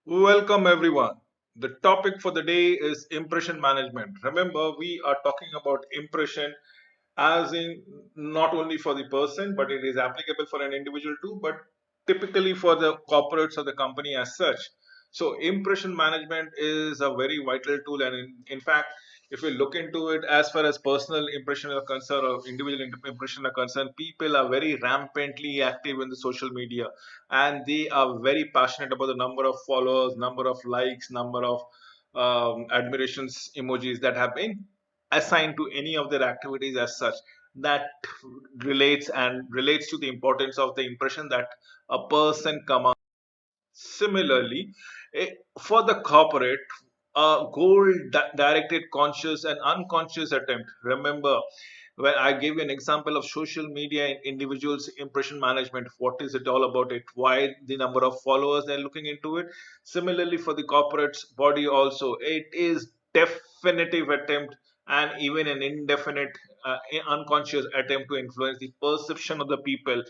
Welcome everyone. The topic for the day is impression management. Remember, we are talking about impression as in not only for the person, but it is applicable for an individual too, but typically for the corporates or the company as such. So, impression management is a very vital tool, and in fact, if we look into it as far as personal impression are concerned or individual impression are concerned, people are very rampantly active in the social media and they are very passionate about the number of followers, number of likes, number of admirations emojis that have been assigned to any of their activities as such. That relates to the importance of the impression that a person commands. Similarly, for the corporate, a goal directed conscious and unconscious attempt. Remember, when I gave you an example of social media and individuals' impression management, what is it all about? It why the number of followers they're looking into it. Similarly, for the corporate's body, also, it is definitive attempt and even an indefinite, unconscious attempt to influence the perception of the people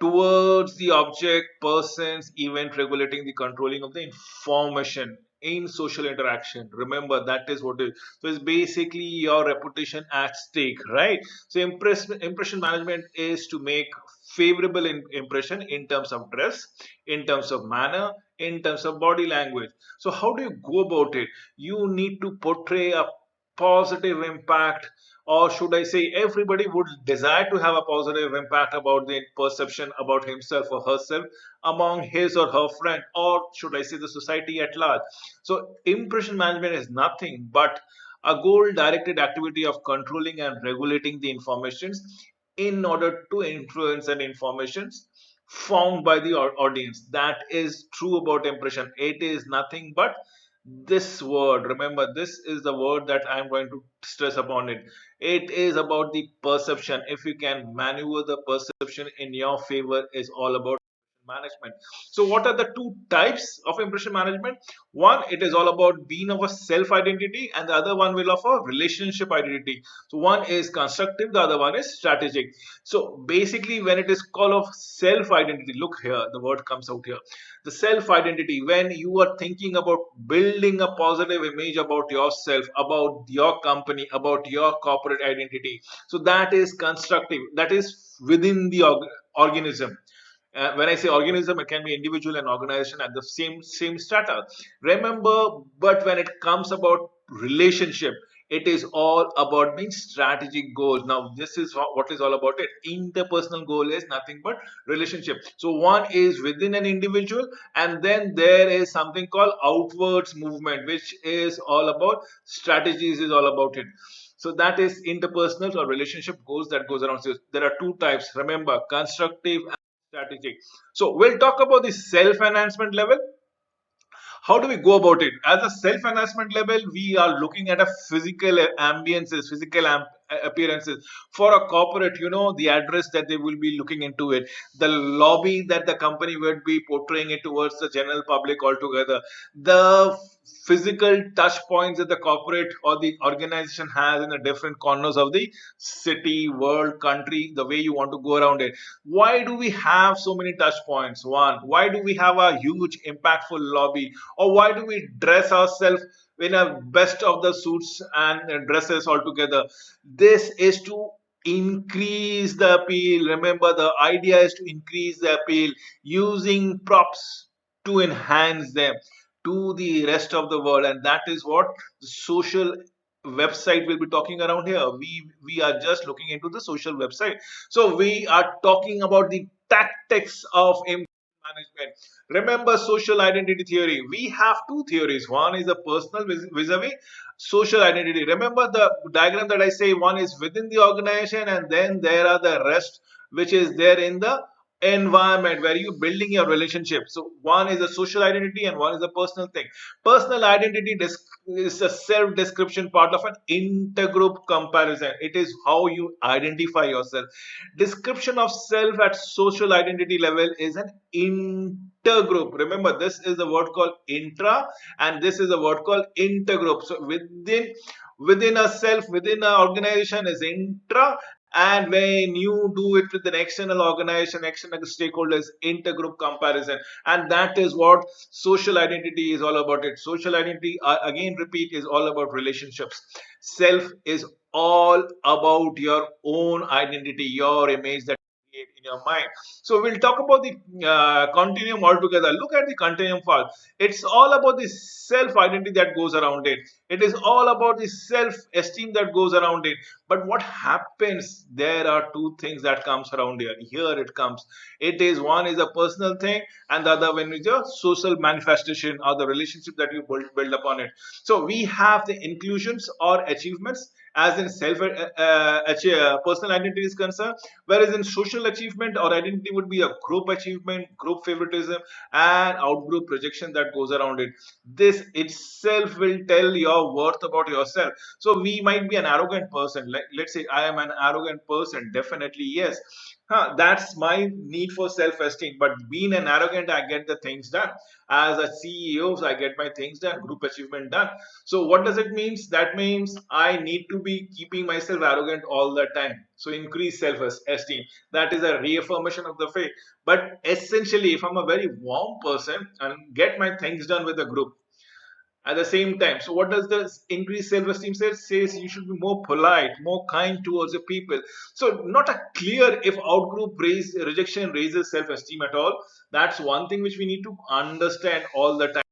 towards the object, persons, event regulating the controlling of the information in social interaction. Remember, that is what it is. So it's basically your reputation at stake, right? So impression management is to make favorable impression in terms of dress, in terms of manner, in terms of body language. So how do you go about it? You need to portray a positive impact, or should I say everybody would desire to have a positive impact about the perception about himself or herself among his or her friend, or should I say the society at large. So impression management is nothing but a goal directed activity of controlling and regulating the informations in order to influence and informations found by the audience. That is true about impression. It is nothing but this word. Remember, this is the word that I'm going to stress upon it. It is about the perception. If you can maneuver the perception in your favor, is all about management. So what are the two types of impression management? One, it is all about being of a self identity, and the other one will of a relationship identity. So one is constructive, the other one is strategic. So basically, when it is called of self identity, look here, the word comes out here. The self identity, when you are thinking about building a positive image about yourself, about your company, about your corporate identity, so that is constructive, that is within the organism. When I say organism, it can be individual and organization at the same strata. Remember, but when it comes about relationship, it is all about being strategic goals. Now, this is what is all about it. Interpersonal goal is nothing but relationship. So one is within an individual, and then there is something called outwards movement, which is all about strategies. Is all about it. So that is interpersonal or relationship goals that goes around. So there are two types. Remember, constructive strategic. So we'll talk about the self-enhancement level. How do we go about it? As a self-enhancement level, we are looking at a physical ambiences, physical appearances. For a corporate, the address that they will be looking into it, the lobby that the company would be portraying it towards the general public altogether, the physical touch points that the corporate or the organization has in the different corners of the city, world, country, the way you want to go around it. Why do we have so many touch points? One, why do we have a huge impactful lobby, or why do we dress ourselves in a best of the suits and dresses altogether? This is to increase the appeal. Remember, the idea is to increase the appeal using props to enhance them to the rest of the world, and that is what the social website will be talking around here. We are just looking into the social website, so we are talking about the tactics of management. Remember social identity theory. We have two theories. One is the personal vis-a-vis social identity. Remember the diagram that I say, one is within the organization, and then there are the rest, which is there in the environment where you're building your relationship. So one is a social identity and one is a personal thing. Personal identity is a self-description part of an intergroup comparison. It is how you identify yourself. Description of self at social identity level is an intergroup. Remember, this is a word called intra, and this is a word called intergroup. So within a self, within an organization is intra, And when you do it with an external organization, external stakeholders, intergroup comparison, and that is what social identity is all about. It social identity, again repeat, is all about relationships. Self is all about your own identity, your image that you create in your mind. So we'll talk about the continuum altogether. Look at the continuum file. It's all about the self identity that goes around it. It is all about the self esteem that goes around it. But what happens, there are two things that comes around here it comes. It is, one is a personal thing, and the other one is a social manifestation, or the relationship that you build upon it. So we have the inclusions or achievements, as in self personal identity is concerned, whereas in social achievement or identity would be a group achievement, group favoritism, and out group projection that goes around it. This itself will tell your worth about yourself. So we might be an arrogant person. Like, let's say I am an arrogant person. Definitely, yes. That's my need for self-esteem. But being an arrogant, I get the things done. As a CEO, I get my things done, group achievement done. So what does it mean? That means I need to be keeping myself arrogant all the time. So increase self-esteem. That is a reaffirmation of the faith. But essentially, if I'm a very warm person and get my things done with a group, at the same time, so what does this increased self-esteem say? It says you should be more polite, more kind towards the people. So not a clear if outgroup rejection raises self-esteem at all. That's one thing which we need to understand all the time.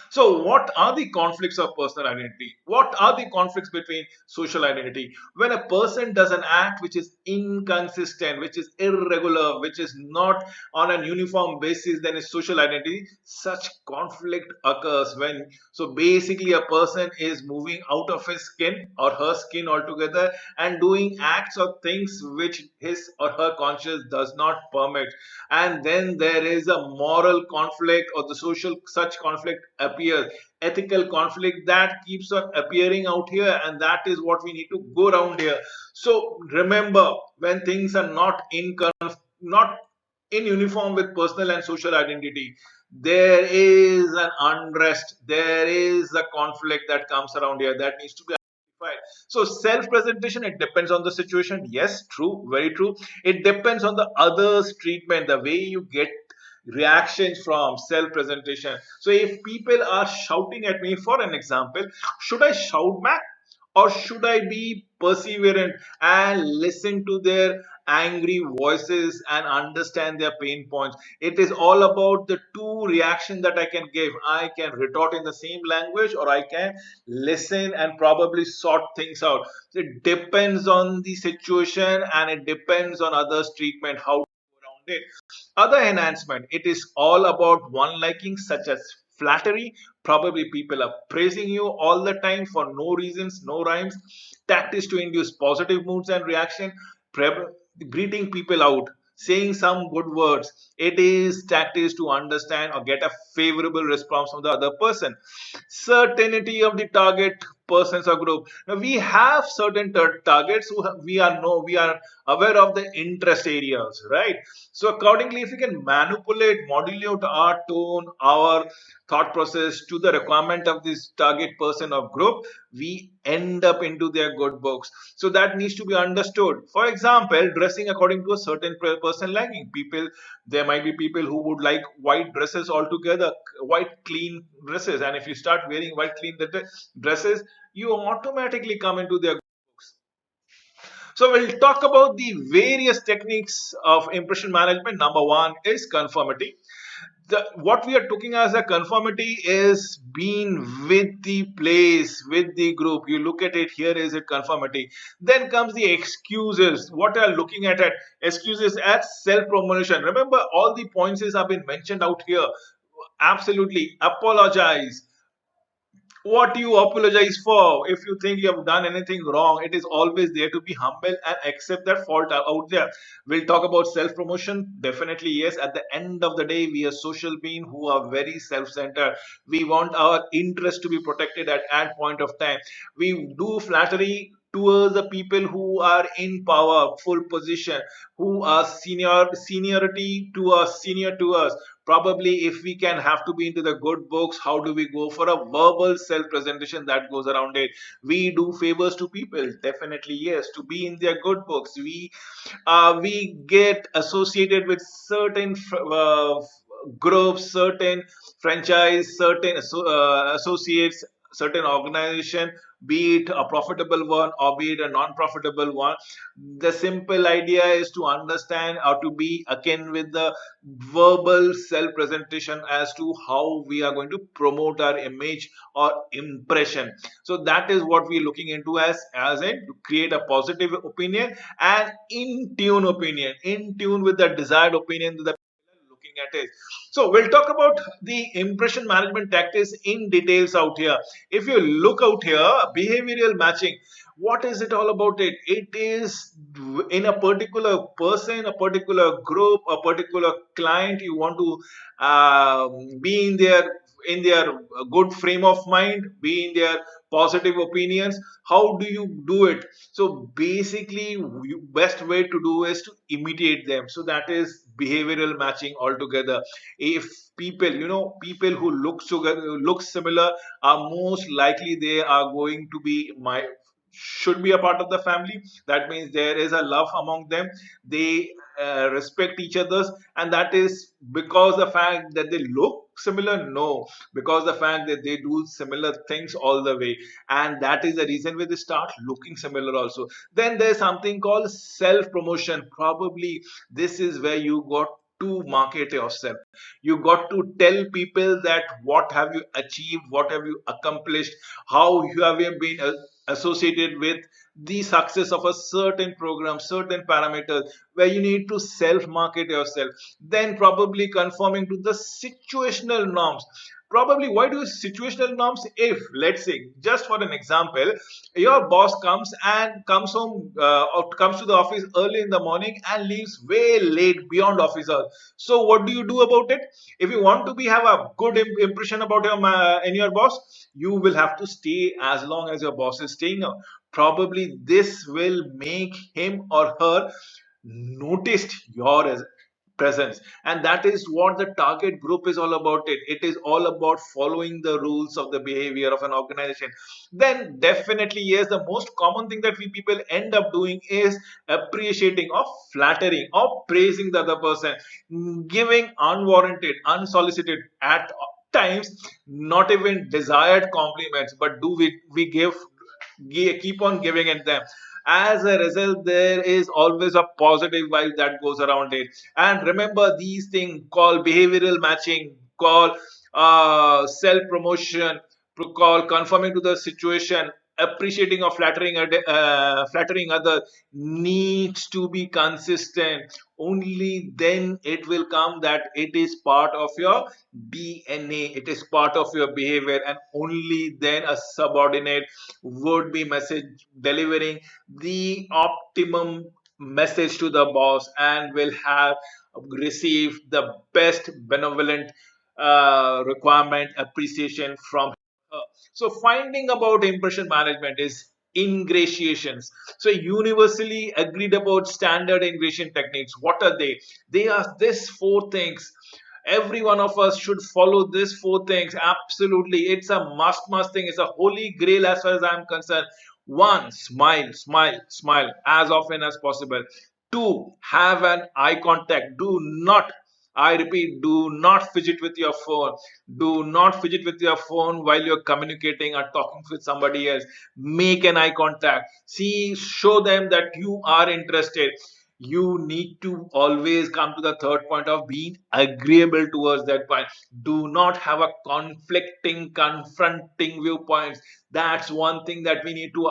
So, what are the conflicts of personal identity? What are the conflicts between social identity? When a person does an act which is inconsistent, which is irregular, which is not on an uniform basis, then is social identity. Such conflict occurs when, so basically, a person is moving out of his skin or her skin altogether and doing acts or things which his or her conscience does not permit, and then there is a moral conflict or the social such conflict appears, ethical conflict that keeps on appearing out here, and that is what we need to go around here. So remember, when things are not in uniform with personal and social identity, there is an unrest, there is a conflict that comes around here that needs to be identified. So self presentation, it depends on the situation. Yes, true, very true. It depends on the others treatment, the way you get reactions from self presentation. So if people are shouting at me, for an example, should I shout back or should I be perseverant and listen to their angry voices and understand their pain points? It is all about the two reaction that I can give. I can retort in the same language, or I can listen and probably sort things out. It depends on the situation and it depends on others treatment, how to go around it. Other enhancement, it is all about one liking, such as flattery. Probably people are praising you all the time for no reasons, no rhymes. Tactics to induce positive moods and reaction. Greeting people out, saying some good words. It is tactics to understand or get a favorable response from the other person. Certainty of the target persons or group. Now we have certain targets who we are aware of the interest areas, right? So accordingly, if we can manipulate, modulate our tone, our thought process to the requirement of this target person or group, we end up into their good books. So that needs to be understood. For example, dressing according to a certain person liking. People, there might be people who would like white dresses altogether, white clean dresses, and if you start wearing white clean dresses, you automatically come into their books. So we'll talk about the various techniques of impression management. Number one is conformity. What we are talking as a conformity is being with the place, with the group. You look at it, here is it conformity. Then comes the excuses. What are looking at it? Excuses as self-promotion. Remember, all the points have been mentioned out here. Absolutely. Apologize. What do you apologize for? If you think you have done anything wrong, it is always there to be humble and accept that fault out there. We'll talk about self promotion. Definitely, yes. At the end of the day, we are social beings who are very self centered. We want our interest to be protected at point of time. We do flattery towards the people who are in power, full position, who are seniority to us, senior to us. Probably if we can have to be into the good books, how do we go for a verbal self presentation that goes around it? We do favors to people, definitely yes, to be in their good books. We get associated with certain groups, certain franchise, certain associates, certain organization, be it a profitable one or be it a non-profitable one. The simple idea is to understand or to be akin with the verbal self-presentation as to how we are going to promote our image or impression. So that is what we're looking into as in to create a positive opinion and in tune opinion, in tune with the desired opinion that looking at it. So we'll talk about the impression management tactics in details out here. If you look out here, behavioral matching, what is it all about? It is in a particular person, a particular group, a particular client. You want to be in their good frame of mind, be in their positive opinions. How do you do it? So basically, best way to do is to imitate them. So that is behavioral matching altogether. If people, people who look similar are most likely they are going to be my should be a part of the family. That means there is a love among them. They respect each others, and that is because the fact that they look similar, no, because the fact that they do similar things all the way, and that is the reason why they start looking similar also. Then there's something called self promotion. Probably this is where you got to market yourself. You got to tell people that what have you achieved, what have you accomplished, how you have been associated with the success of a certain program, certain parameters, where you need to self market yourself. Then probably conforming to the situational norms. Probably, why do situational norms? If, let's say, just for an example, your boss comes home or comes to the office early in the morning and leaves way late beyond office hours. So what do you do about it? If you want to be have a good impression about your boss, you will have to stay as long as your boss is staying. Probably this will make him or her noticed your presence, and that is what the target group is all about. It is all about following the rules of the behavior of an organization. Then definitely yes, the most common thing that we people end up doing is appreciating or flattering or praising the other person, giving unwarranted, unsolicited, at times not even desired compliments, but do we keep on giving it them. As a result, there is always a positive vibe that goes around it. And remember, these things called behavioral matching, call self promotion, call conforming to the situation, appreciating or flattering other, needs to be consistent. Only then it will come that it is part of your DNA, it is part of your behavior, and only then a subordinate would be message delivering the optimum message to the boss and will have received the best benevolent requirement appreciation from her. So finding about impression management is ingratiations. So universally agreed about standard ingration techniques. What are they? They are this four things. Every one of us should follow these four things. Absolutely, it's a must thing. It's a holy grail as far as I'm concerned. One, smile, smile, smile as often as possible. Two, have an eye contact. Do not, I repeat, do not fidget with your phone. Do not fidget with your phone while you're communicating or talking with somebody else. Make an eye contact. See, show them that you are interested. You need to always come to the third point of being agreeable towards that point. Do not have a conflicting, confronting viewpoints. That's one thing that we need to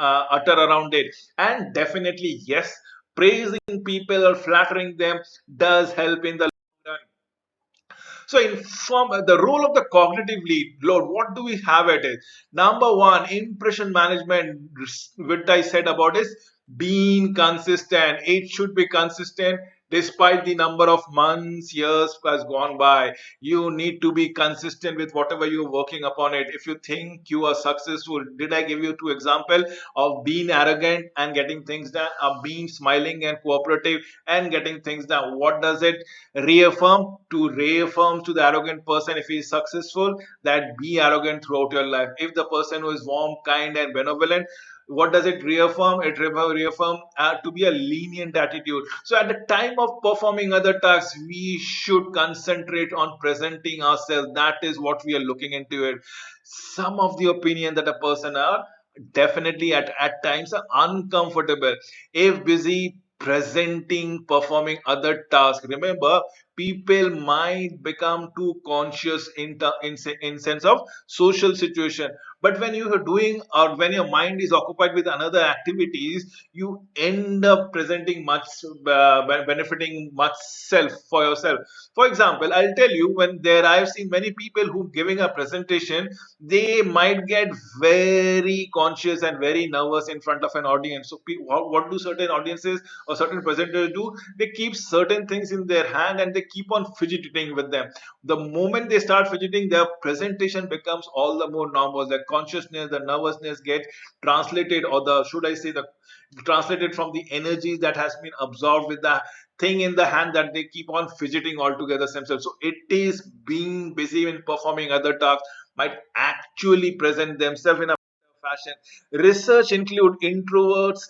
utter around it. And definitely, yes, praising people or flattering them does help in the long run. So, inform the role of the cognitive lead. Lord, what do we have at it? Number one, impression management. What I said about is being consistent. It should be consistent. despite the number of months, years has gone by. You need to be consistent with whatever you're working upon it. If you think you are successful, did I give you two example of being arrogant and getting things done, of being smiling and cooperative and getting things done? What does it reaffirm? To reaffirm to the arrogant person, if he is successful, that be arrogant throughout your life. If the person who is warm, kind and benevolent, what does it reaffirm? It reaffirm to be a lenient attitude. So at the time of performing other tasks, we should concentrate on presenting ourselves. That is what we are looking into it. Some of the opinion that a person are definitely at times are uncomfortable if busy presenting, performing other tasks. Remember, people might become too conscious in sense of social situation, but when you are doing, or when your mind is occupied with another activities, you end up presenting much, benefiting much self for yourself. For example, I'll tell you, when there I've seen many people who giving a presentation, they might get very conscious and very nervous in front of an audience. So what do certain audiences or certain presenters do? They keep certain things in their hand and they keep on fidgeting with them. The moment they start fidgeting, their presentation becomes all the more normal. The consciousness, the nervousness get translated, or the, should I say, the translated from the energy that has been absorbed with the thing in the hand, that they keep on fidgeting altogether themselves. So it is being busy in performing other tasks might actually present themselves in a fashion. Research include introverts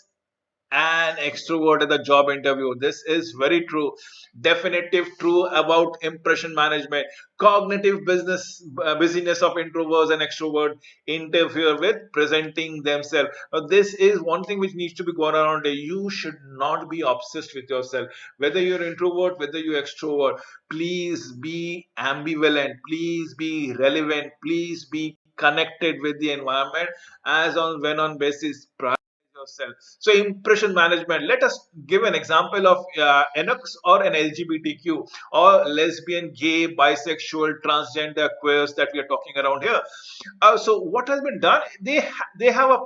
an extrovert at the job interview. This is very true. Definitive true about impression management. Cognitive busyness of introverts and extroverts interfere with presenting themselves. This is one thing which needs to be gone around. You should not be obsessed with yourself. Whether you're introvert, whether you're extrovert, please be ambivalent. Please be relevant. Please be connected with the environment as on when on basis yourself. So impression management. Let us give an example of NX or an LGBTQ or lesbian, gay, bisexual, transgender, queers that we are talking around here. So what has been done? They have a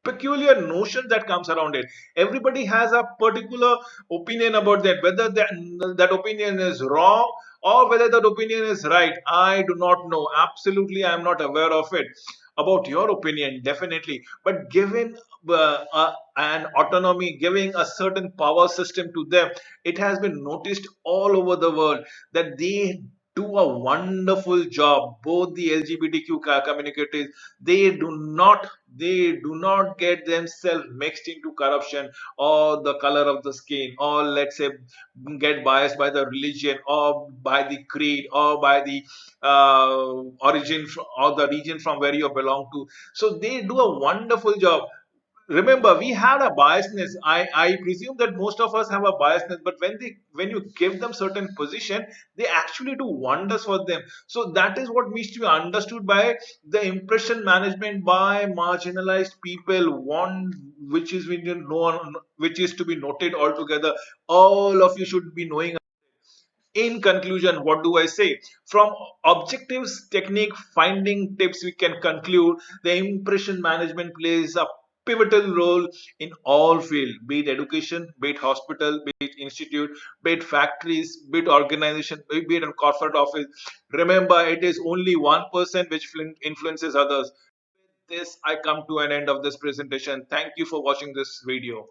peculiar notion that comes around it. Everybody has a particular opinion about that. Whether that opinion is wrong or whether that opinion is right, I do not know. Absolutely, I am not aware of it. About your opinion, definitely, but given an autonomy, giving a certain power system to them, it has been noticed all over the world that they do a wonderful job. Both the LGBTQ communities, they do not get themselves mixed into corruption or the color of the skin, or let's say get biased by the religion or by the creed or by the origin or the region from where you belong to. So they do a wonderful job. Remember, we had a biasness. I presume that most of us have a biasness, but when you give them certain position, they actually do wonders for them. So that is what needs to be understood by the impression management by marginalized people. One which is which is to be noted altogether. All of you should be knowing. In conclusion, what do I say? From objectives, technique, finding tips, we can conclude the impression management plays a pivotal role in all fields, be it education, be it hospital, be it institute, be it factories, be it organization, be it a corporate office. Remember, it is only 1% which influences others. With this, I come to an end of this presentation. Thank you for watching this video.